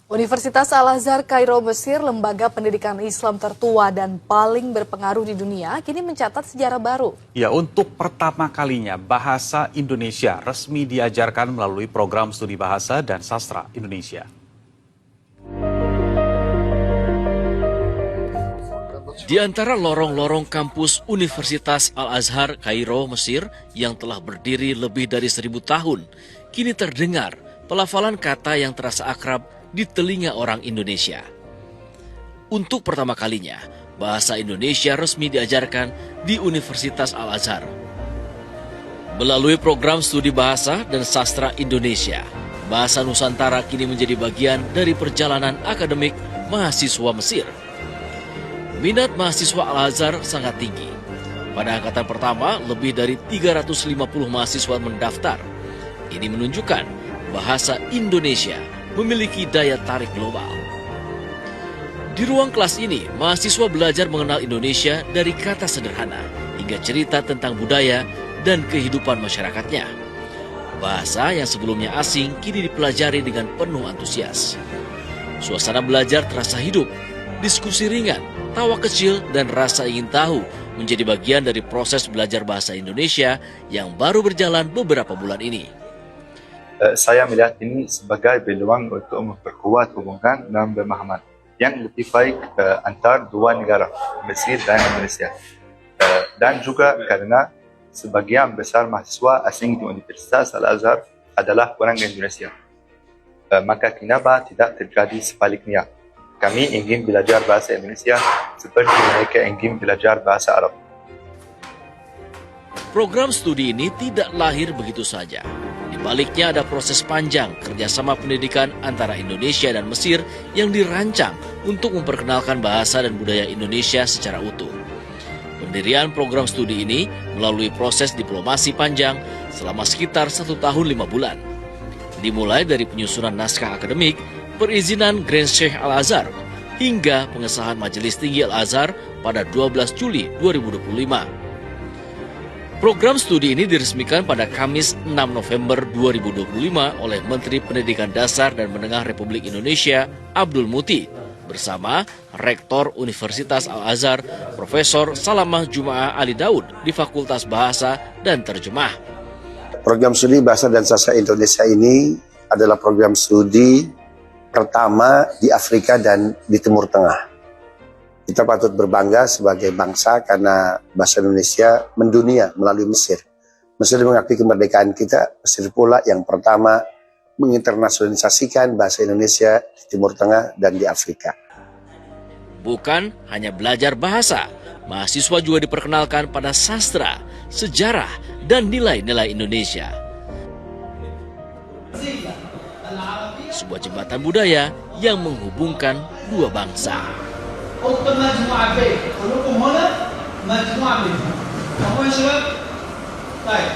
Universitas Al-Azhar Kairo Mesir, lembaga pendidikan Islam tertua dan paling berpengaruh di dunia, kini mencatat sejarah baru. Ya, untuk pertama kalinya bahasa Indonesia resmi diajarkan melalui program studi bahasa dan sastra Indonesia. Di antara lorong-lorong kampus Universitas Al-Azhar Kairo Mesir yang telah berdiri lebih dari 1000 tahun, kini terdengar pelafalan kata yang terasa akrab di telinga orang Indonesia. Untuk pertama kalinya, bahasa Indonesia resmi diajarkan di Universitas Al-Azhar. Melalui program studi bahasa dan sastra Indonesia, bahasa Nusantara kini menjadi bagian dari perjalanan akademik mahasiswa Mesir. Minat mahasiswa Al-Azhar sangat tinggi. Pada angkatan pertama, lebih dari 350 mahasiswa mendaftar. Ini menunjukkan bahasa Indonesia memiliki daya tarik global. Di ruang kelas ini, mahasiswa belajar mengenal Indonesia dari kata sederhana hingga cerita tentang budaya dan kehidupan masyarakatnya. Bahasa yang sebelumnya asing kini dipelajari dengan penuh antusias. Suasana belajar terasa hidup, diskusi ringan, tawa kecil, dan rasa ingin tahu menjadi bagian dari proses belajar bahasa Indonesia yang baru berjalan beberapa bulan ini. Saya melihat ini sebagai peluang untuk memperkuat hubungan dan pemahaman yang lebih baik antar dua negara, Mesir dan Indonesia. Dan juga karena sebagian besar mahasiswa asing di Universitas Al-Azhar adalah orang Indonesia. Maka kenapa tidak terjadi sebaliknya? Kami ingin belajar bahasa Indonesia seperti mereka ingin belajar bahasa Arab. Program studi ini tidak lahir begitu saja. Di baliknya ada proses panjang kerjasama pendidikan antara Indonesia dan Mesir yang dirancang untuk memperkenalkan bahasa dan budaya Indonesia secara utuh. Pendirian program studi ini melalui proses diplomasi panjang selama sekitar 1 tahun 5 bulan. Dimulai dari penyusunan naskah akademik, perizinan Grand Sheikh Al-Azhar, hingga pengesahan Majelis Tinggi Al-Azhar pada 12 Juli 2025. Program studi ini diresmikan pada Kamis 6 November 2025 oleh Menteri Pendidikan Dasar dan Menengah Republik Indonesia Abdul Muti bersama Rektor Universitas Al-Azhar Profesor Salamah Jumaah Ali Daud di Fakultas Bahasa dan Terjemah. Program studi Bahasa dan Sastra Indonesia ini adalah program studi pertama di Afrika dan di Timur Tengah. Kita patut berbangga sebagai bangsa karena bahasa Indonesia mendunia melalui Mesir. Mesir mengakui kemerdekaan kita, Mesir pula yang pertama menginternasionalisasikan bahasa Indonesia di Timur Tengah dan di Afrika. Bukan hanya belajar bahasa, mahasiswa juga diperkenalkan pada sastra, sejarah, dan nilai-nilai Indonesia. Sebuah jembatan budaya yang menghubungkan dua bangsa. اكتب مجموعة ب، كلكم هنا مجموعة منهم. مفهوم يا شباب؟ طيب